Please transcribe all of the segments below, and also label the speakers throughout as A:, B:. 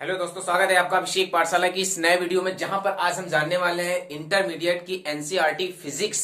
A: Hello दोस्तों, स्वागत है आपका अभिषेक पाठशाला की इस नए वीडियो में, जहां पर आज हम जानने वाले हैं इंटरमीडिएट की एनसीईआरटी फिजिक्स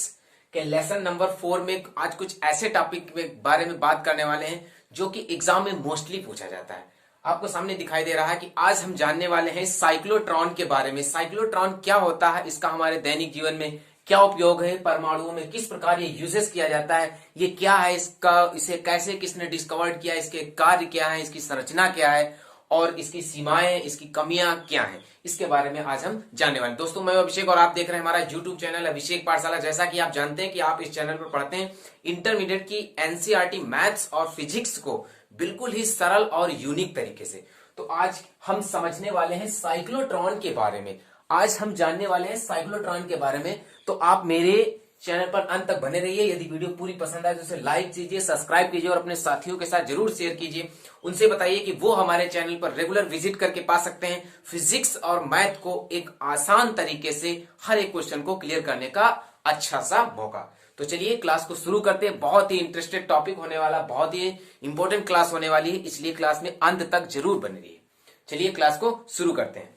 A: के लेसन नंबर 4 में आज कुछ ऐसे टॉपिक के बारे में बात करने वाले हैं जो कि एग्जाम में मोस्टली पूछा जाता है। आपको सामने दिखाई दे रहा है कि आज हम जानने वाले हैं साइक्लोट्रॉन के बारे में। साइक्लोट्रॉन क्या होता है, इसका हमारे दैनिक जीवन में क्या उपयोग है, परमाणुओं में किस प्रकार ये यूजेस किया जाता है, ये क्या है, इसे कैसे किसने डिस्कवर्ड किया, इसके कार्य क्या है, इसकी संरचना क्या है और इसकी सीमाएं, इसकी कमियां क्या हैं, इसके बारे में आज हम जानने वाले। दोस्तों, मैं अभिषेक और आप देख रहे हैं हमारा यूट्यूब चैनल अभिषेक पाठशाला। जैसा कि आप जानते हैं कि आप इस चैनल पर पढ़ते हैं इंटरमीडिएट की एनसीईआरटी मैथ्स और फिजिक्स को बिल्कुल ही सरल और यूनिक तरीके से। तो आज हम समझने वाले हैं साइक्लोट्रॉन के बारे में। आज हम जानने वाले हैं साइक्लोट्रॉन के बारे में। तो आप मेरे चैनल पर अंत तक बने रहिए। यदि वीडियो पूरी पसंद आए तो उसे लाइक कीजिए, सब्सक्राइब कीजिए और अपने साथियों के साथ जरूर शेयर कीजिए। उनसे बताइए कि वो हमारे चैनल पर रेगुलर विजिट करके पा सकते हैं फिजिक्स और मैथ को एक आसान तरीके से हर एक क्वेश्चन को क्लियर करने का अच्छा सा मौका। तो चलिए क्लास को शुरू करते हैं। बहुत ही इंटरेस्टेड टॉपिक होने वाला, बहुत ही इंपॉर्टेंट क्लास होने वाली है, इसलिए क्लास में अंत तक जरूर बने रहिए। चलिए क्लास को शुरू करते हैं।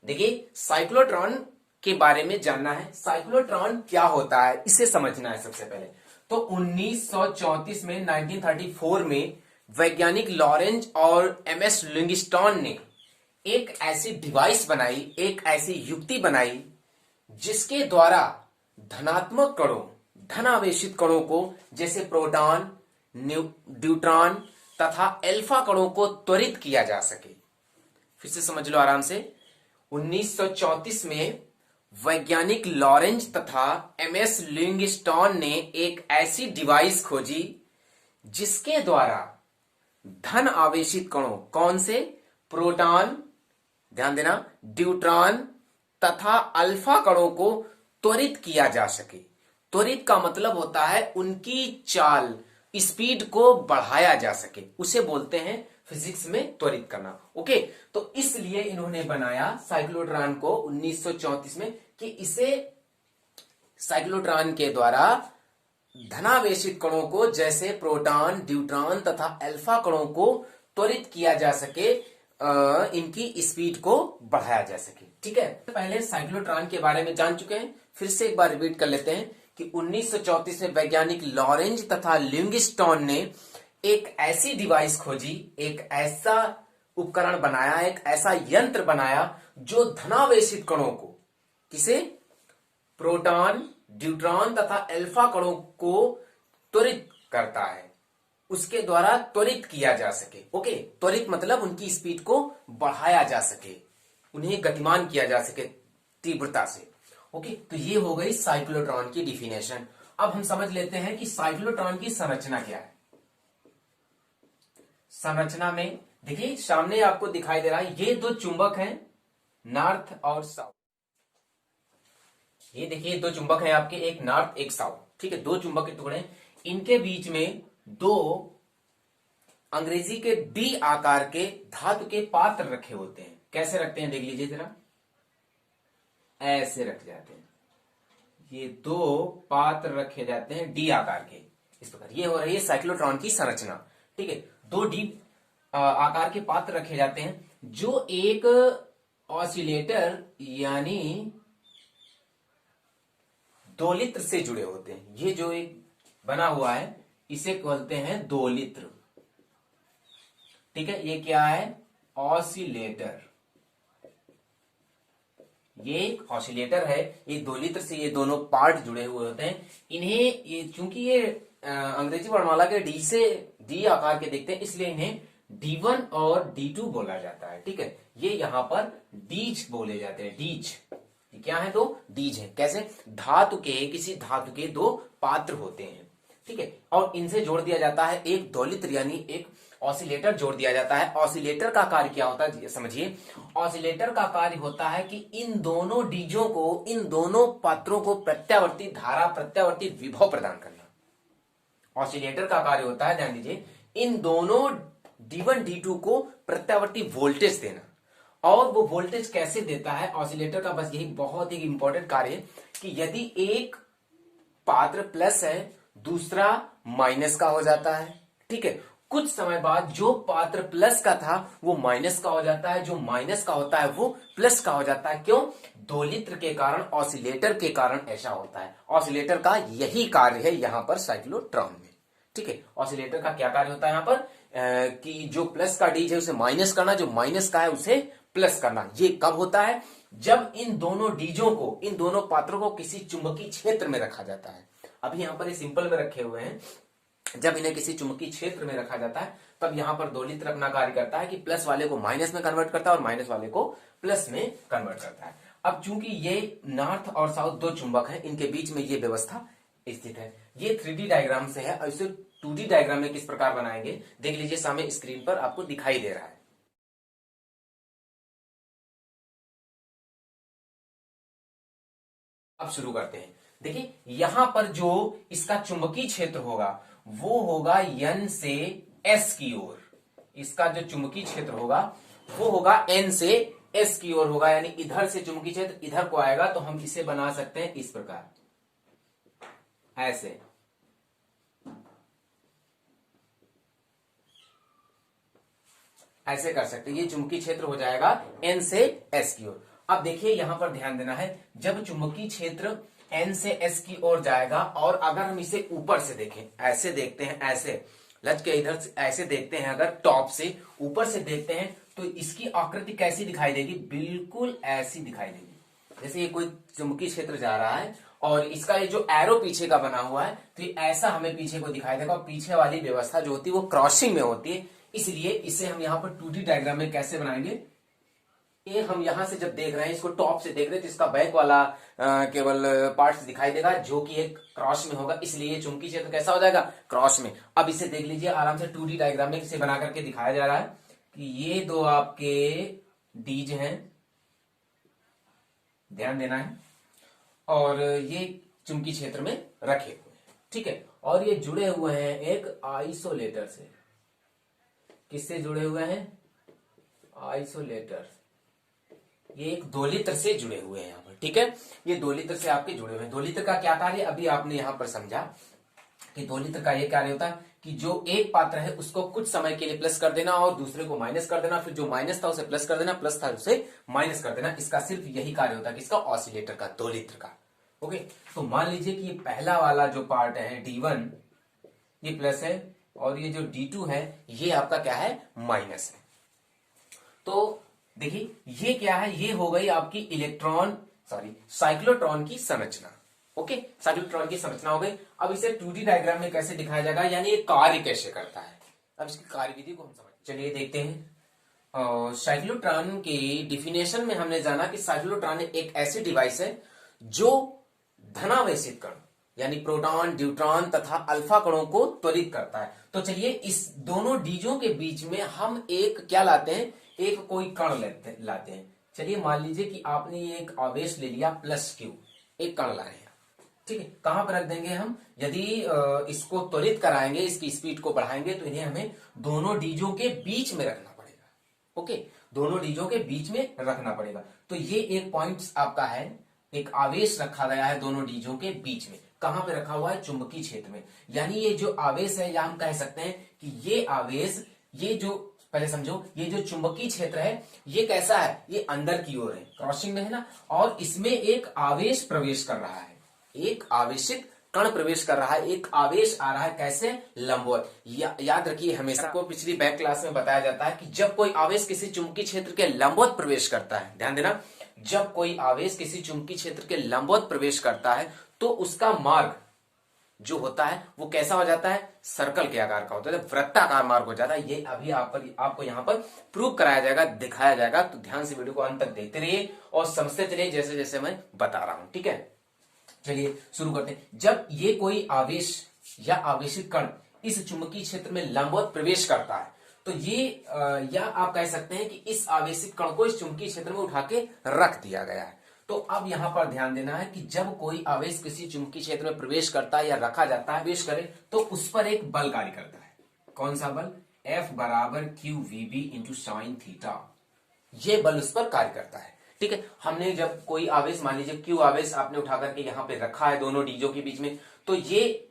A: देखिए, साइक्लोट्रॉन के बारे में जानना है। साइक्लोट्रॉन क्या होता है इसे समझना है सबसे पहले। तो 1934 में 1934 में वैज्ञानिक लॉरेंज और एमएस लिंगस्टोन ने एक ऐसी डिवाइस बनाई, एक ऐसी युक्ति बनाई जिसके द्वारा धनात्मक कणों, धनावेशित कणों को जैसे प्रोटॉन, न्यूट्रॉन तथा अल्फा कणों को त्वरित किया जा सके। फिर से समझ लो आराम से। 1934 में वैज्ञानिक लॉरेंज तथा एमएस लिंगस्टोन ने एक ऐसी डिवाइस खोजी जिसके द्वारा धन आवेशित कणों, कौन से, प्रोटॉन, ध्यान देना, न्यूट्रॉन तथा अल्फा कणों को त्वरित किया जा सके। त्वरित का मतलब होता है उनकी चाल, स्पीड को बढ़ाया जा सके, उसे बोलते हैं फिजिक्स में त्वरित करना। ओके, तो इसलिए इन्होंने बनाया साइक्लोट्रॉन को 1934 में कि इसे साइक्लोट्रॉन के द्वारा धनावेशित कणों को जैसे प्रोटॉन, न्यूट्रॉन तथा अल्फा कणों को त्वरित किया जा सके, इनकी स्पीड को बढ़ाया जा सके। ठीक है, पहले साइक्लोट्रॉन के बारे में जान चुके हैं, फिर से एक बार रिपीट कर लेते हैं कि 1934 में वैज्ञानिक लॉरेंज तथा लिंगस्टोन ने एक ऐसी डिवाइस खोजी, एक ऐसा उपकरण बनाया, एक ऐसा यंत्र बनाया जो धनावेशित कणों को, किसे, प्रोटॉन, न्यूट्रॉन तथा अल्फा कणों को त्वरित करता है, उसके द्वारा त्वरित किया जा सके। ओके, त्वरित मतलब उनकी स्पीड को बढ़ाया जा सके, उन्हें गतिमान किया जा सके तीव्रता से। ओके, तो ये हो गई साइक्लोट्रॉन की डिफिनेशन। अब हम समझ लेते हैं कि साइक्लोट्रॉन की संरचना क्या है। संरचना में देखिए, सामने आपको दिखाई दे रहा है ये दो चुंबक हैं, नॉर्थ और साउथ। ये देखिए दो चुंबक हैं आपके, एक नॉर्थ एक साउथ। ठीक है, दो चुंबक के टुकड़े, इनके बीच में दो अंग्रेजी के डी आकार के धातु के पात्र रखे होते हैं। कैसे रखते हैं देख लीजिए जरा, ऐसे रखे जाते हैं। ये दो पात्र रखे जाते हैं डी आकार के, इस प्रकार। ये हो रही है साइक्लोट्रॉन की संरचना। ठीक है, दो डी आकार के पात्र रखे जाते हैं जो एक ऑसिलेटर यानी दोलित्र से जुड़े होते हैं। ये जो एक बना हुआ है इसे कहते हैं दोलित्र। ठीक है, ये क्या है, ऑसिलेटर। ये एक ऑसिलेटर है, ये दोलित्र से ये दोनों पार्ट जुड़े हुए होते हैं। इन्हें ये चूंकि ये अंग्रेजी वर्णमाला के डी से डी आकार के दिखते हैं, इसलिए इन्हें D1 और D2 बोला जाता है। ठीक है, ये यहां पर डीज बोले जाते हैं, डीज। ये क्या है, दो डीज है। कैसे, धातु के, किसी धातु के दो पात्र होते हैं। ठीक है, और इनसे जोड़ दिया जाता है एक दोलित्र यानी एक ऑसिलेटर जोड़ दिया जाता है। ऑसिलेटर का कार्य क्या होता है समझिए। ऑसिलेटर का कार्य होता है कि इन दोनों डीजों को, इन दोनों पात्रों को प्रत्यावर्ती धारा, प्रत्यावर्ती विभव प्रदान करना। ऑसिलेटर का कार्य होता है, ध्यान दीजिए, इन दोनों D1 D2 को प्रत्यावर्ती वोल्टेज देना। और वो वोल्टेज कैसे देता है ऑसिलेटर का, बस यही बहुत ही इंपॉर्टेंट कार्य है कि यदि एक पात्र प्लस है दूसरा माइनस का हो जाता है। ठीक है, कुछ समय बाद जो पात्र प्लस का था वो माइनस का हो जाता है, जो माइनस का होता है वो प्लस का हो जाता है। क्यों? दोलित्र के कारण, ऑसिलेटर के कारण ऐसा होता है। ऑसिलेटर का यही कार्य है यहां पर साइक्लोट्रॉन में। ठीक है, ऑसिलेटर का क्या कार्य होता है यहां पर कि जो प्लस का डीज है उसे माइनस करना, जो माइनस का है उसे प्लस करना। ये कब होता है? जब इन दोनों डीजों को, इन दोनों पात्रों को किसी चुंबकीय क्षेत्र में रखा जाता है। अभी यहां पर ये सिंपल में रखे हुए हैं, जब इन्हें किसी चुंबकीय क्षेत्र में रखा जाता है तब यहां पर दोलित्र अपना कार्य करता है कि प्लस वाले को माइनस में कन्वर्ट करता है और माइनस वाले को प्लस में कन्वर्ट करता है। अब चूंकि ये नॉर्थ और साउथ दो चुंबक हैं, इनके बीच में ये व्यवस्था स्थित है। ये 3D डायग्राम से है और इसे 2D डायग्राम में किस प्रकार बनाएंगे देख लीजिए, सामने स्क्रीन पर आपको दिखाई दे रहा है। अब शुरू करते हैं। देखिए यहां पर जो इसका चुंबकीय क्षेत्र होगा वो होगा N से S की ओर। इसका जो चुंबकीय क्षेत्र होगा वो होगा N से S की ओर होगा, यानी इधर से चुंबकीय क्षेत्र इधर को आएगा तो हम इसे बना सकते हैं इस प्रकार, ऐसे। ऐसे कर सकते हैं, ये चुंबकीय क्षेत्र हो जाएगा N से S की ओर। अब देखिए यहां पर ध्यान देना है, जब चुंबकीय क्षेत्र N से S की ओर जाएगा और अगर हम इसे ऊपर से देखें, ऐसे देखते हैं, ऐसे लच के इधर से ऐसे देखते हैं, अगर टॉप से ऊपर से देखते हैं तो इसकी आकृति कैसी दिखाई देगी? बिल्कुल ऐसी दिखाई देगी। जैसे ये कोई चुंबकीय क्षेत्र जा रहा है और इसका ये जो एरो पीछे का बना हुआ है तो ये ऐसा हमें पीछे को दिखाई देगा, और पीछे वाली व्यवस्था जो होती है वो क्रॉसिंग में होती है। इसलिए इसे हम यहाँ पर 2D डायग्राम में कैसे बनाएंगे? ये हम यहां से जब देख रहे हैं, इसको टॉप से देख रहे हैं तो इसका बैक वाला केवल पार्ट्स दिखाई देगा जो कि एक क्रॉस में होगा, इसलिए चुंबकीय क्षेत्र कैसा हो जाएगा? क्रॉस में। अब इसे देख लीजिए आराम से 2D डायग्राम में इसे बना करके दिखाया जा रहा है कि ये दो आपके डीज हैं, ध्यान देना है, और ये चुंबकीय क्षेत्र में रखे हुए हैं। ठीक है, और ये जुड़े हुए हैं एक आइसोलेटर से। किससे जुड़े हुए हैं? आइसोलेटर। ये एक दोलित्र से जुड़े हुए हैं यहाँ पर। ठीक है, ये दोलित्र से आपके जुड़े हुए हैं। दोलित्र का क्या कार्य? अभी आपने यहां पर समझा कि दोलित्र का ये कार्य होता है कि जो एक पात्र है उसको कुछ समय के लिए प्लस कर देना और दूसरे को माइनस कर देना, फिर जो माइनस था उसे प्लस कर देना, प्लस था उसे माइनस कर देना। इसका सिर्फ यही कार्य होता है किसका? ऑसिलेटर का, दोलित्र का। ओके, तो मान लीजिए कि ये पहला वाला जो पार्ट है D1 ये प्लस है और ये जो D2 है ये आपका क्या है? माइनस है। तो देखिए ये क्या है? ये हो गई आपकी साइक्लोट्रॉन की संरचना। ओके, साइक्लोट्रॉन की संरचना हो गई। अब इसे 2D डायग्राम में कैसे दिखाया जाएगा, यानी ये कार्य कैसे करता है, अब इसकी कार्यविधि को हम समझ। चलिए देखते हैं। साइक्लोट्रॉन की डिफिनेशन में हमने जाना कि साइक्लोट्रॉन एक ऐसी डिवाइस है जो धनावेशित कण यानी प्रोटॉन, ड्यूट्रॉन तथा अल्फा कणों को त्वरित करता है। तो चलिए इस दोनों डीजों के बीच में हम एक क्या लाते हैं? एक कोई कण लाते हैं। चलिए मान लीजिए कि आपने ये एक आवेश ले लिया प्लस Q, एक कण लाए हैं। ठीक है, कहां पर रख देंगे हम? यदि इसको त्वरित कराएंगे, इसकी स्पीड को बढ़ाएंगे तो इन्हें हमें दोनों डीजों के बीच में रखना पड़ेगा। ओके, दोनों डीजों के बीच में रखना पड़ेगा। तो ये एक पॉइंट आपका है, एक आवेश रखा गया है दोनों डीजों के बीच में। कहां पे रखा हुआ है? चुंबकीय क्षेत्र में। यानी ये जो आवेश है, या हम कह सकते हैं कि ये आवेश, ये जो पहले समझो, ये जो चुंबकीय क्षेत्र है ये कैसा है? ये अंदर की ओर है, क्रॉसिंग में है ना, और इसमें एक आवेश प्रवेश कर रहा है, एक आवेशित कण प्रवेश कर रहा है, एक आवेश आ रहा है। कैसे? लंबवत। याद रखिए, हमेशा को पिछली बैक क्लास में बताया जाता है कि जब कोई आवेश किसी चुंबकीय क्षेत्र के लंबवत प्रवेश करता है, ध्यान देना, जब कोई आवेश किसी चुंबकीय क्षेत्र के लंबवत प्रवेश करता है तो उसका मार्ग जो होता है वो कैसा हो जाता है? सर्कल के आकार का होता है, वृत्ताकार मार्ग हो जाता है। ये अभी आपको यहाँ पर प्रूव कराया जाएगा, दिखाया जाएगा। तो ध्यान से वीडियो को अंत तक देखते रहिए और समझते चलिए जैसे जैसे मैं बता रहा हूं। ठीक है, चलिए शुरू करते हैं। जब ये कोई आवेश या आवेशित कण इस चुंबकीय क्षेत्र में लंबवत प्रवेश करता है तो ये या आप कह सकते हैं कि इस आवेशित कण को इस चुंबकीय क्षेत्र में उठा के रख दिया गया है। तो अब यहां पर ध्यान देना है कि जब कोई आवेश किसी चुंबकीय क्षेत्र में प्रवेश करता है या रखा जाता है, प्रवेश करे, तो उस पर एक बल कार्य करता है। कौन सा बल? F बराबर QVB इंटू साइन थीटा। ये बल उस पर कार्य करता है। ठीक है, हमने जब कोई आवेश, मान लीजिए Q आवेश आपने उठा करके यहां पे रखा है दोनों डीजों के बीच में, तो ये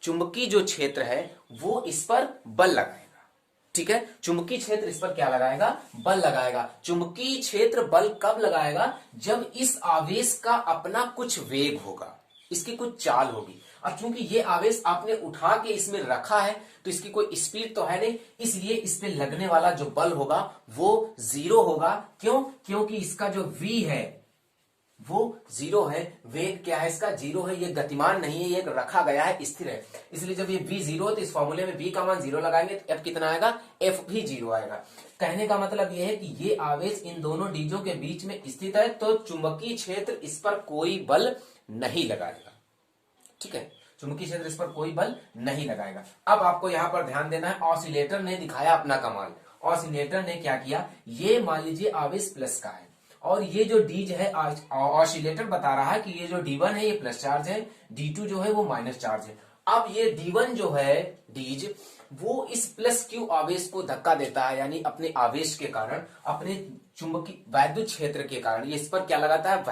A: चुंबकीय जो क्षेत्र है वो इस पर बल लगाएगा। ठीक है, चुंबकीय क्षेत्र इस पर क्या लगाएगा, बल लगाएगा। चुंबकीय क्षेत्र बल कब लगाएगा, जब इस आवेश का अपना कुछ वेग होगा, इसकी कुछ चाल होगी। अब चूंकि ये आवेश आपने उठा के इसमें रखा है तो इसकी कोई स्पीड तो है नहीं, इसलिए इस पे लगने वाला जो बल होगा वो 0 होगा। क्यों, क्योंकि इसका जो v है वो 0 है, वेग क्या है इसका 0 है, ये गतिमान नहीं है, ये रखा गया है, स्थिर है। इसलिए जब ये v 0 हो तो इस फॉर्मूले में v का मान 0 लगाएंगे तो f कितना आएगा, f भी 0 आएगा। कहने का मतलब ये है कि ये आवेश इन दोनों डीजों के बीच में स्थित है तो चुंबकीय क्षेत्र इस पर कोई बल नहीं लगाएगा। ठीक है, चुंबकीय क्षेत्र इस पर कोई बल नहीं लगाएगा। अब आपको यहां पर ध्यान देना है, ऑसिलेटर ने दिखाया अपना कमाल। ऑसिलेटर ने क्या किया, ये मान लीजिए आवेश प्लस का है और ये जो डीज है, ऑसिलेटर बता रहा है कि ये जो D1 है ये प्लस चार्ज है, D2 जो है वो माइनस चार्ज है। अब ये D1 जो है डीज वो इस प्लस क्यू आवेश को धक्का देता है, यानी अपने आवेश के कारण, अपने चुंबकीय वैद्युत क्षेत्र के कारण ये इस पर क्या लगाता है,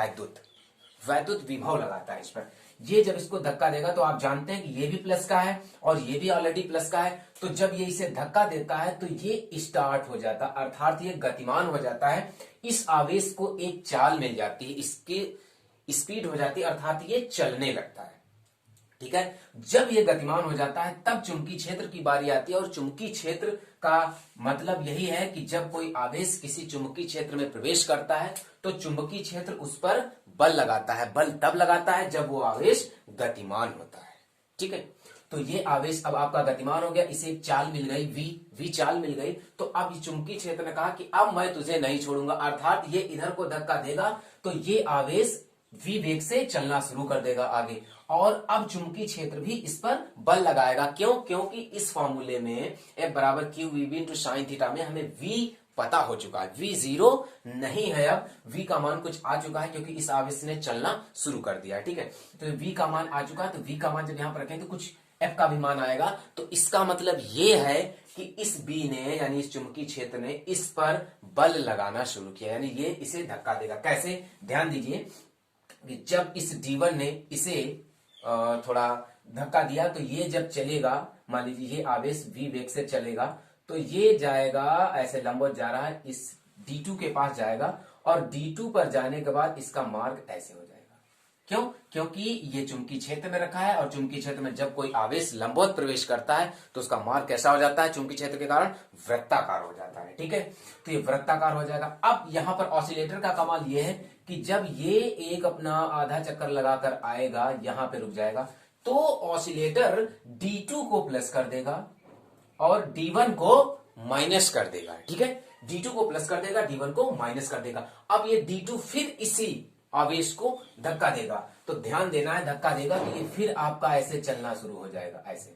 A: वैद्युत विभव लगाता है इस पर। ये जब इसको धक्का देगा तो आप जानते हैं कि ये भी प्लस का है और ये भी ऑलरेडी प्लस का है, तो जब ये इसे धक्का देता है तो ये स्टार्ट हो जाता है, अर्थात ये गतिमान हो जाता है। इस आवेश को एक चाल मिल जाती है, इसकी स्पीड हो जाती है, अर्थात ये चलने लगता है। ठीक है, जब ये गतिमान हो जाता है तब चुंबकीय क्षेत्र की बारी आती है। और चुंबकीय क्षेत्र का मतलब यही है कि जब कोई आवेश किसी चुंबकीय क्षेत्र में प्रवेश करता है तो चुंबकीय क्षेत्र उस पर बल लगाता है। बल तब लगाता है जब वो आवेश गतिमान होता है। ठीक है, तो ये आवेश अब आपका गतिमान हो गया, इसे एक चाल मिल गई, v चाल मिल गई। तो अब ये चुंबकीय क्षेत्र ने कहा कि अब मैं तुझे नहीं छोड़ूंगा, अर्थात ये इधर को धक्का देगा तो ये आवेश v वेग से चलना शुरू कर देगा आगे, और अब चुंबकीय क्षेत्र भी इस पर बल लगाएगा। क्यों, क्योंकि इस फॉर्मूले में F बराबर q v B into sine theta में हमें v पता हो चुका है, v 0 नहीं है, अब v का मान कुछ आ चुका है क्योंकि इस आवेश ने चलना शुरू कर दिया। ठीक है, तो v का मान आ चुका है, तो v का मान जब यहां पर रखें तो कुछ f का भी मान आएगा। तो इसका मतलब ये है कि इस b ने, यानी इस चुंबकीय क्षेत्र ने इस पर बल लगाना शुरू किया, यानी ये इसे धक्का देगा। कैसे, ध्यान दीजिए कि जब इस D1 ने इसे थोड़ा धक्का दिया तो ये जब चलेगा, मान लीजिए ये आवेश v वेग से चलेगा तो ये जाएगा, ऐसे लंबवत जा रहा है, इस D2 के पास जाएगा और D2 पर जाने के बाद इसका मार्ग ऐसे हो जाएगा। क्यों, क्योंकि ये चुंबकीय क्षेत्र में रखा है और चुंबकीय क्षेत्र में जब कोई आवेश लंबवत प्रवेश करता है तो उसका मार्ग कैसा हो जाता है, चुंबकीय क्षेत्र के कारण वृत्ताकार हो जाता है। ठीक है, तो ये वृत्ताकार हो जाएगा। अब यहां पर ऑसिलेटर का कमाल ये है कि जब ये एक अपना आधा चक्कर लगाकर आएगा, यहां पे रुक जाएगा, तो ऑसिलेटर D2 को प्लस कर देगा और D1 को माइनस कर देगा। ठीक है, D2 को प्लस कर देगा, D1 को माइनस कर देगा। अब ये D2 फिर इसी आवेश को धक्का देगा, तो ध्यान देना है, धक्का देगा तो ये फिर आपका ऐसे चलना शुरू हो जाएगा, ऐसे।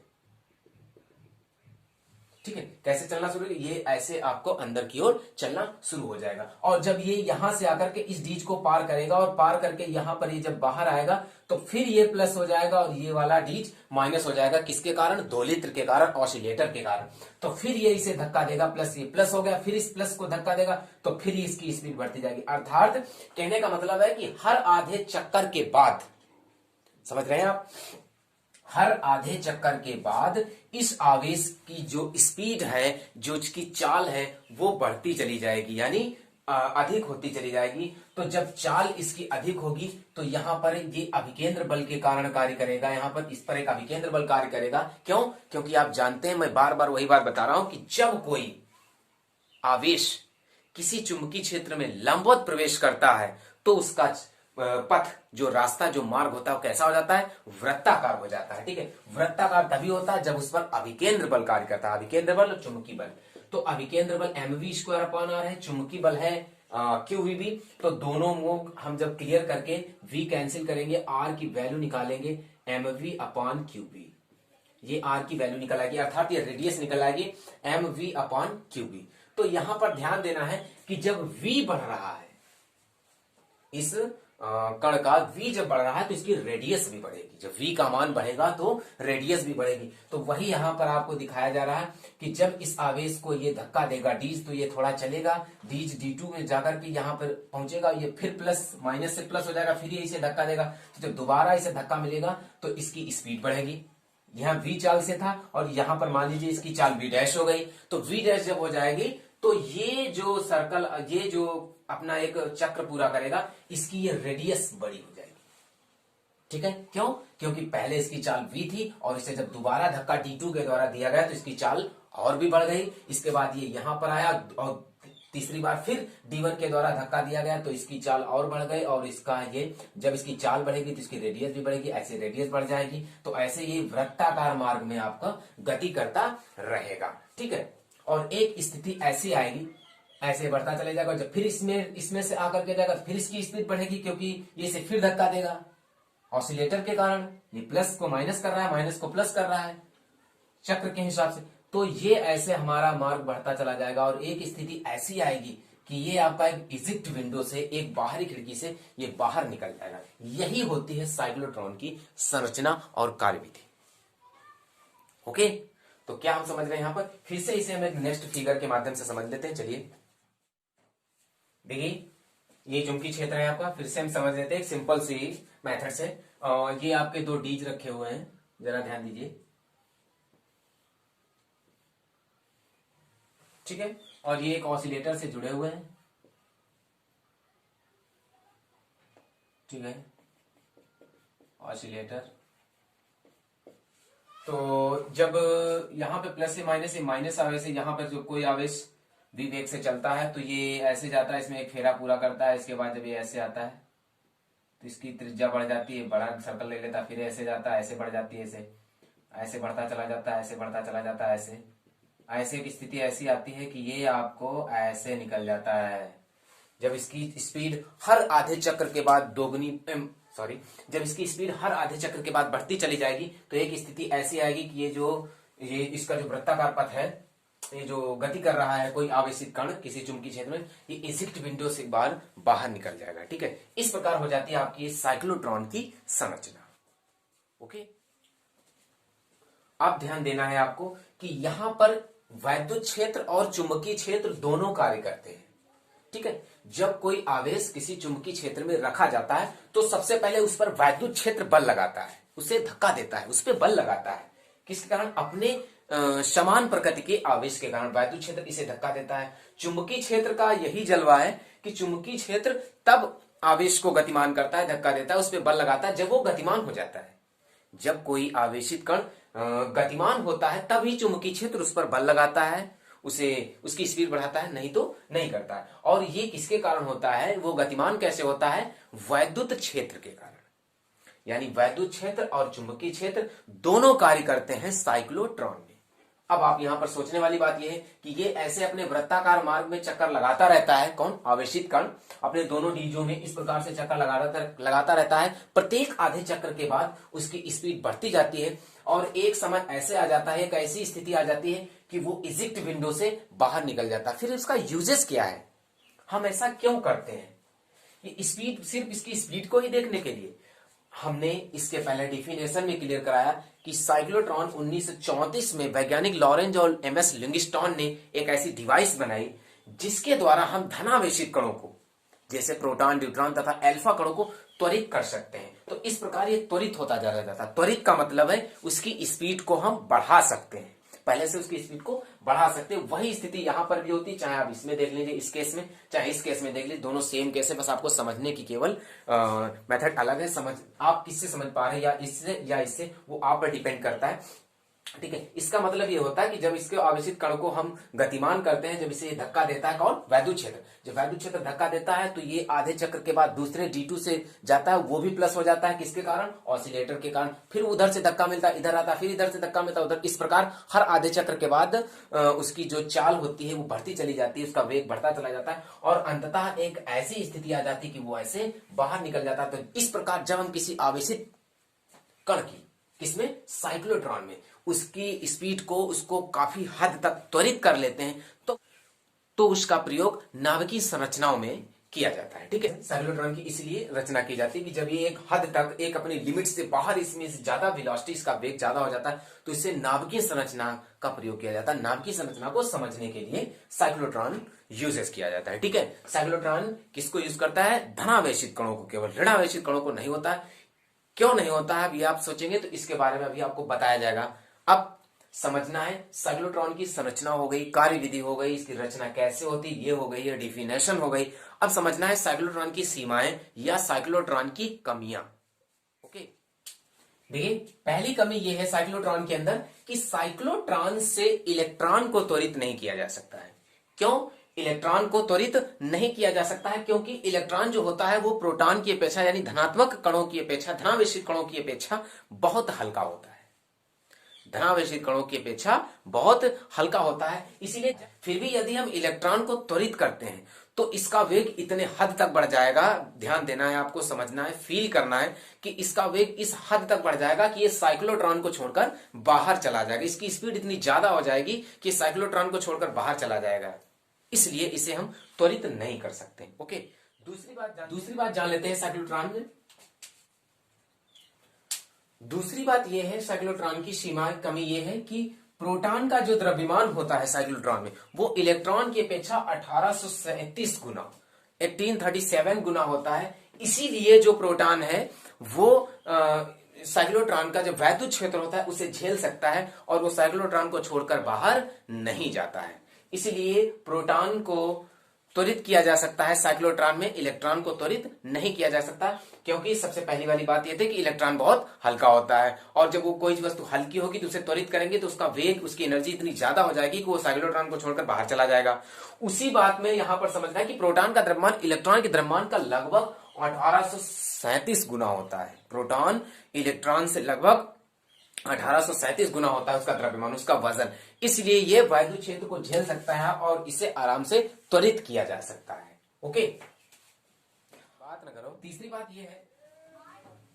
A: ठीक है, कैसे चलना शुरू, ये ऐसे आपको अंदर की ओर चलना शुरू हो जाएगा। और जब ये यहां से आकर के इस डीज को पार करेगा और पार करके यहां पर ये जब बाहर आएगा तो फिर ये प्लस हो जाएगा और ये वाला डीज माइनस हो जाएगा। किसके कारण, दोलित्र के कारण, ऑसिलेटर के कारण। तो फिर ये इसे धक्का देगा, प्लस ये प्लस हो गया, फिर इस प्लस को धक्का देगा तो फिर इसकी स्पीड बढ़ती जाएगी। अर्थात कहने का मतलब है कि हर आधे चक्कर के बाद, समझ रहे हैं आप, हर आधे चक्कर के बाद इस आवेश की जो स्पीड है, जो इसकी चाल है, वो बढ़ती चली जाएगी, यानी अधिक होती चली जाएगी। तो जब चाल इसकी अधिक होगी तो यहां पर ये अभिकेंद्र बल के कारण कार्य करेगा, यहां पर इस पर एक अभिकेंद्र बल कार्य करेगा। क्यों, क्योंकि आप जानते हैं, मैं बार बार वही बात बता रहा हूं कि जब कोई आवेश किसी चुंबकीय क्षेत्र में लंबवत प्रवेश करता है तो उसका पथ, जो रास्ता, जो मार्ग होता है वो कैसा हो जाता है, वृत्ताकार हो जाता है। ठीक है, वृत्ताकार तभी होता है जब उस पर अभिकेंद्र बल कार्य करता है, अभिकेंद्र बल और चुंबकीय बल। तो अभिकेंद्र बल mv²/r है, चुंबकीय बल है qvb। तो दोनों को हम जब क्लियर करके v कैंसिल करेंगे, r की वैल्यू निकालेंगे mv/qb, ये r की वैल्यू निकल आएगी, अर्थात ये रेडियस निकल आएगी mv/qb। तो यहां पर ध्यान देना है कि जब v बढ़ रहा है, इस कण का v जब बढ़ रहा है तो इसकी रेडियस भी बढ़ेगी। जब v का मान बढ़ेगा तो रेडियस भी बढ़ेगी। तो वही यहां पर आपको दिखाया जा रहा है कि जब इस आवेश को ये धक्का देगा डीज, तो ये थोड़ा चलेगा, डीज D2 में जाकर के यहां पर पहुंचेगा, ये फिर प्लस, माइनस से प्लस हो जाएगा, फिर ये इसे धक्का देगा। तो जब दोबारा इसे धक्का मिलेगा तो इसकी स्पीड बढ़ेगी, यहाँ वी चाल से था और यहां पर मान लीजिए इसकी चाल वी डैश हो गई, तो वी डैश जब हो जाएगी तो ये जो सर्कल, ये जो अपना एक चक्र पूरा करेगा, इसकी ये रेडियस बड़ी हो जाएगी। ठीक है, क्यों? क्योंकि पहले इसकी चाल v थी और इसे जब दोबारा धक्का d2 के द्वारा दिया गया तो इसकी चाल और भी बढ़ गई। इसके बाद ये यहां पर आया और तीसरी बार फिर d1 के द्वारा धक्का दिया गया तो इसकी चाल और बढ़ गई, और इसका ये जब इसकी चाल बढ़ेगी तो इसकी रेडियस भी बढ़ेगी, ऐसे रेडियस बढ़ जाएगी। तो ऐसे ये वृत्ताकार मार्ग में आपका गति करता रहेगा। ठीक है, और एक स्थिति ऐसी आएगी, ऐसे बढ़ता चले जाएगा, जब फिर इसमें से आकर के जाएगा तो फिर इसकी स्पीड बढ़ेगी, क्योंकि ये इसे फिर धक्का देगा ऑसिलेटर के कारण। ये प्लस को माइनस कर रहा है, माइनस को प्लस कर रहा है चक्र के हिसाब से। तो ये ऐसे हमारा मार्ग बढ़ता चला जाएगा और एक स्थिति ऐसी आएगी कि ये आपका एक एग्जिट विंडो से, एक बाहरी खिड़की से ये बाहर निकल जाएगा। यही होती है साइक्लोट्रॉन की संरचना और कार्यविधि। ओके, तो क्या हम समझ रहे हैं यहां पर? फिर से इसे हम एक नेक्स्ट फिगर के माध्यम से समझ लेते हैं। चलिए देखिए, ये चुंबकीय क्षेत्र है आपका, फिर से हम समझ लेते हैं एक सिंपल सी मेथड से। ये आपके दो डीज रखे हुए हैं, जरा ध्यान दीजिए। ठीक है, और ये एक ऑसिलेटर से जुड़े हुए हैं। ठीक है, ऑसिलेटर। तो जब यहां पे प्लस से माइनस आवेश है, यहां पर जो कोई आवेश v वेग से चलता है तो ये ऐसे जाता है, इसमें एक फेरा पूरा करता है। इसके बाद जब ये ऐसे आता है तो इसकी त्रिज्या बढ़ जाती है, बड़ा सर्कल ले लेता है, फिर ऐसे जाता है, ऐसे बढ़ जाती है, ऐसे बढ़ता चला जाता है, ऐसे बढ़ता चला जाता है, ऐसे एक स्थिति ऐसी आती है कि ये आपको ऐसे निकल जाता है। जब इसकी स्पीड हर आधे चक्र के बाद जब इसकी स्पीड हर आधे चक्र के बाद बढ़ती चली जाएगी तो एक स्थिति ऐसी आएगी कि ये इसका जो वृत्ताकार पथ है, ये जो गति कर रहा है कोई आवेशित कण किसी चुंबकीय क्षेत्र में, ये एग्जिट विंडो से बाहर निकल जाएगा। ठीक है, इस प्रकार हो जाती है आपकी साइक्लोट्रॉन की संरचना। ओके, अब ध्यान देना है आपको कि यहां पर वैद्युत क्षेत्र और चुंबकीय क्षेत्र दोनों कार्य करते हैं। ठीक है, जब कोई आवेश किसी चुंबकीय क्षेत्र में रखा जाता है तो सबसे पहले उस पर वैद्युत क्षेत्र बल लगाता है, उसे धक्का देता है, उस पर बल लगाता है। किसके कारण? अपने समान प्रकृति के आवेश के कारण वैद्युत क्षेत्र इसे धक्का देता है। चुंबकीय क्षेत्र का यही जलवा है कि चुंबकीय क्षेत्र तब आवेश को गतिमान करता है, धक्का देता है, उस पर बल लगाता है जब वो गतिमान हो जाता है। जब कोई आवेशित कण गतिमान होता है तभी चुंबकीय क्षेत्र उस पर बल लगाता है, उसकी स्पीड बढ़ाता है, नहीं तो नहीं करता है। और ये किसके कारण होता है? वो गतिमान कैसे होता है? वैद्युत क्षेत्र के कारण। यानी वैद्युत क्षेत्र और चुंबकीय क्षेत्र दोनों कार्य करते हैं साइक्लोट्रॉन में। अब आप यहां पर सोचने वाली बात यह है कि ये ऐसे अपने वृत्ताकार मार्ग में चक्कर लगाता रहता है। कौन? आवेशित कण अपने दोनों डीजों में इस प्रकार से चक्कर लगाता रहता है। प्रत्येक आधे चक्र के बाद उसकी स्पीड बढ़ती जाती है और एक समय ऐसे आ जाता है, एक ऐसी स्थिति आ जाती है कि वो एग्जिट विंडो से बाहर निकल जाता है। फिर उसका यूजेस क्या है? हम ऐसा क्यों करते हैं? ये स्पीड सिर्फ इसकी स्पीड को ही देखने के लिए? हमने इसके पहले डिफिनेशन में क्लियर कराया कि साइक्लोट्रॉन 1934 में वैज्ञानिक लॉरेंज और एमएस लिंगस्टोन ने एक ऐसी डिवाइस बनाई जिसके द्वारा हम धनावेशित कणों को, जैसे प्रोटॉन, न्यूट्रॉन तथा अल्फा कणों को त्वरित कर सकते हैं। तो इस प्रकार ये त्वरित होता जा रहा था। त्वरित का मतलब है उसकी स्पीड को हम बढ़ा सकते हैं, पहले से उसकी स्पीड को बढ़ा सकते हैं। वही स्थिति यहां पर भी होती, चाहे आप इसमें देख लीजिए, इस केस में, चाहे इस केस में देख लीजिए, दोनों सेम केस है, बस आपको समझने की केवल मेथड अलग है। आप किससे समझ पा रहे हैं, या इससे या इससे, वो आप पर डिपेंड करता है। ठीक है, इसका मतलब ये होता है कि जब इसके आवेशित कण को हम गतिमान करते हैं, जब इसे धक्का देता है कौन? वैद्युत क्षेत्र। जब वैद्युत क्षेत्र धक्का देता है तो ये आधे चक्र के बाद दूसरे D2 से जाता है, वो भी प्लस हो जाता है। किसके कारण? ऑसिलेटर के कारण। फिर उधर से धक्का मिलता है, इधर आता है, फिर इधर से धक्का मिलता है उधर। इस प्रकार हर आधे चक्र के बाद उसकी जो चाल होती है वो बढ़ती चली जाती है, उसका वेग बढ़ता चला जाता है और अंततः एक ऐसी स्थिति आ जाती है कि वो ऐसे बाहर निकल जाता है। तो इस प्रकार जब हम किसी आवेशित कण की, किसमें? साइक्लोट्रॉन में, उसकी स्पीड को, उसको काफी हद तक त्वरित कर लेते हैं तो उसका प्रयोग नाभिकीय संरचनाओं में किया जाता है। ठीक है, साइक्लोट्रॉन की इसलिए रचना की जाती है कि जब ये एक हद तक, एक अपनी लिमिट से बाहर, इसमें ज्यादा वेलोसिटी, इसका वेग ज्यादा हो जाता है तो इससे नाभिकीय संरचना का प्रयोग किया जाता है। नाभिकीय संरचना को समझने के लिए साइक्लोट्रॉन यूजेस किया जाता है। ठीक है, साइक्लोट्रॉन किसको यूज करता है? धनावेशित कणों को, केवल ऋणावेशित कणों को नहीं होता है। क्यों नहीं होता है अभी आप सोचेंगे तो इसके बारे में अभी आपको बताया जाएगा। अब समझना है साइक्लोट्रॉन की संरचना हो गई, कार्यविधि हो गई, इसकी रचना कैसे होती ये हो गई, ये डिफिनेशन हो गई। अब समझना है साइक्लोट्रॉन की सीमाएं या साइक्लोट्रॉन की कमियां। ओके, देखिए पहली कमी ये है साइक्लोट्रॉन के अंदर कि साइक्लोट्रॉन से इलेक्ट्रॉन को त्वरित नहीं किया जा सकता है। क्यों इलेक्ट्रॉन को त्वरित नहीं किया जा सकता है? क्योंकि इलेक्ट्रॉन जो होता है वो प्रोटॉन की अपेक्षा यानी धनात्मक कणों की अपेक्षा, धनावेशित कणों की अपेक्षा बहुत हल्का होता है। धनावेशित कणों की अपेक्षा बहुत हल्का होता है। इसीलिए फिर भी यदि हम इलेक्ट्रॉन को त्वरित करते हैं तो इसका वेग इतने हद तक बढ़ जाएगा, ध्यान देना है आपको, समझना है, फील करना है कि इसका वेग इस हद तक बढ़ जाएगा कि ये साइक्लोट्रॉन को छोड़कर बाहर चला जाएगा। इसकी स्पीड इतनी ज्यादा हो जाएगी कि साइक्लोट्रॉन को छोड़कर बाहर चला जाएगा। इसलिए इसे हम त्वरित नहीं कर सकते। ओके, दूसरी बात जान लेते हैं साइक्लोट्रॉन में। दूसरी बात यह है साइक्लोट्रॉन की सीमा कमी यह है कि प्रोटॉन का जो द्रव्यमान होता है साइक्लोट्रॉन में वो इलेक्ट्रॉन की अपेक्षा 1837 गुना 1837 गुना होता है। इसीलिए जो प्रोटॉन है वो साइक्लोट्रॉन का जो वैद्युत क्षेत्र होता है उसे झेल सकता है और वो साइक्लोट्रॉन को छोड़कर बाहर नहीं जाता है। इसलिए प्रोटॉन को त्वरित किया जा सकता है साइक्लोट्रॉन में, इलेक्ट्रॉन को त्वरित नहीं किया जा सकता, क्योंकि सबसे पहली वाली बात यह थी कि इलेक्ट्रॉन बहुत हल्का होता है और जब वो कोई वस्तु हल्की होगी तो उसे त्वरित करेंगे तो उसका वेग, उसकी एनर्जी इतनी ज्यादा हो जाएगी कि वो साइक्लोट्रॉन को छोड़कर बाहर चला जाएगा। उसी बात में यहां पर समझना है कि प्रोटॉन का द्रव्यमान इलेक्ट्रॉन के द्रव्यमान का लगभग 1837 गुना होता है। प्रोटॉन इलेक्ट्रॉन से लगभग 1837 गुना होता है उसका द्रव्यमान, उसका वजन। इसलिए ये वायु क्षेत्र को झेल सकता है और इसे आराम से त्वरित किया जा सकता है। ओके, बात न करो। तीसरी बात ये है,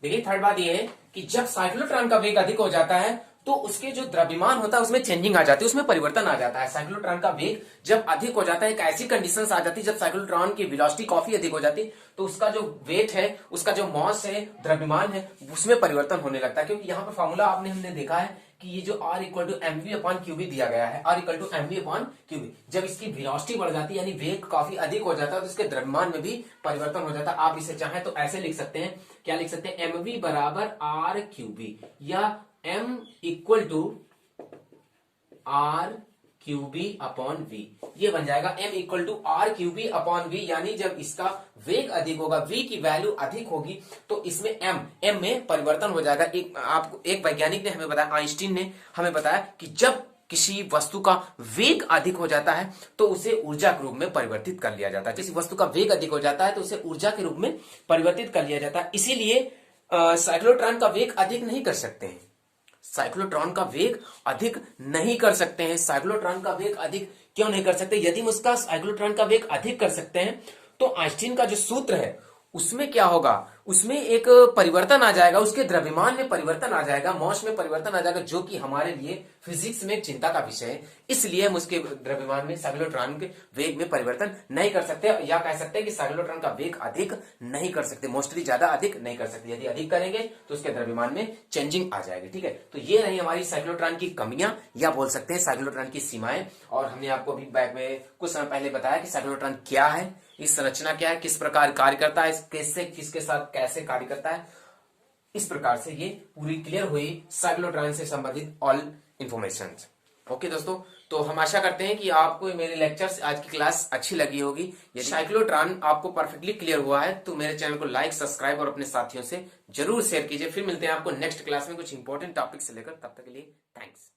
A: देखिए थर्ड बात ये है कि जब साइक्लोट्रॉन का वेग अधिक हो जाता है तो उसके जो द्रव्यमान होता है उसमें चेंजिंग आ जाती है, उसमें परिवर्तन आ जाता है। साइक्लोट्रॉन का वेग जब अधिक हो जाता है, एक ऐसी कंडीशंस आ जाती है जब साइक्लोट्रॉन की वेलोसिटी काफी अधिक हो जाती है तो उसका जो वेट है, उसका जो मॉस है, द्रव्यमान है, उसमें परिवर्तन होने लगता है। क्योंकि यहाँ पर फॉर्मूला हमने देखा है कि ये जो R equal to m v upon q B दिया गया है, R equal to m v upon q B. जब इसकी वेलोसिटी बढ़ जाती है यानी वेग काफी अधिक हो जाता है तो इसके द्रव्यमान में भी परिवर्तन हो जाता है। आप इसे चाहें तो ऐसे लिख सकते हैं, क्या लिख सकते हैं, एम वी बराबर R क्यूबी या M equal to R q B upon v, ये बन जाएगा M equal to R q B upon v. यानी जब इसका वेग अधिक होगा, V की वैल्यू अधिक होगी तो इसमें M में परिवर्तन हो जाएगा। एक वैज्ञानिक ने हमें बताया, आइंस्टीन ने हमें बताया कि जब किसी वस्तु का वेग अधिक हो जाता है तो उसे ऊर्जा के रूप में परिवर्तित कर लिया जाता है। किसी वस्तु का वेग अधिक हो जाता है तो उसे ऊर्जा के रूप में परिवर्तित कर लिया जाता है। इसीलिए साइक्लोट्रॉन का वेग अधिक नहीं कर सकते हैं, साइक्लोट्रॉन का वेग अधिक नहीं कर सकते हैं। साइक्लोट्रॉन का वेग अधिक क्यों नहीं कर सकते? यदि हम उसका साइक्लोट्रॉन का वेग अधिक कर सकते हैं तो आइंस्टीन का जो सूत्र है उसमें क्या होगा, उसमें एक परिवर्तन आ जाएगा, उसके द्रव्यमान में परिवर्तन आ जाएगा, मॉस में परिवर्तन आ जाएगा, जो कि हमारे लिए फिजिक्स में एक चिंता का विषय है। इसलिए हम उसके द्रव्यमान में, साइक्लोट्रॉन के वेग में परिवर्तन नहीं कर सकते, या कह सकते हैं कि साइक्लोट्रॉन का वेग अधिक नहीं कर सकते, मोस्टली ज्यादा अधिक नहीं कर सकते। यदि अधिक करेंगे तो उसके द्रव्यमान में चेंजिंग आ जाएगी। ठीक है, तो ये रही हमारी साइक्लोट्रॉन की कमियां या बोल सकते हैं साइक्लोट्रॉन की सीमाएं। और हमने आपको अभी बैक में कुछ समय पहले बताया कि साइक्लोट्रॉन क्या है, इस संरचना क्या है, किस प्रकार कार्य करता है, कैसे, किसके साथ कैसे कार्य करता है। इस प्रकार से ये पूरी क्लियर हुई साइक्लोट्रॉन से संबंधित ऑल इंफॉर्मेशन। ओके दोस्तों, तो हम आशा करते हैं कि आपको मेरे लेक्चर्स, आज की क्लास अच्छी लगी होगी। ये साइक्लोट्रॉन आपको परफेक्टली क्लियर हुआ है तो मेरे चैनल को लाइक, सब्सक्राइब और अपने साथियों से जरूर शेयर कीजिए। फिर मिलते हैं आपको नेक्स्ट क्लास में कुछ इंपॉर्टेंट टॉपिक से लेकर, तब तक के लिए थैंक्स।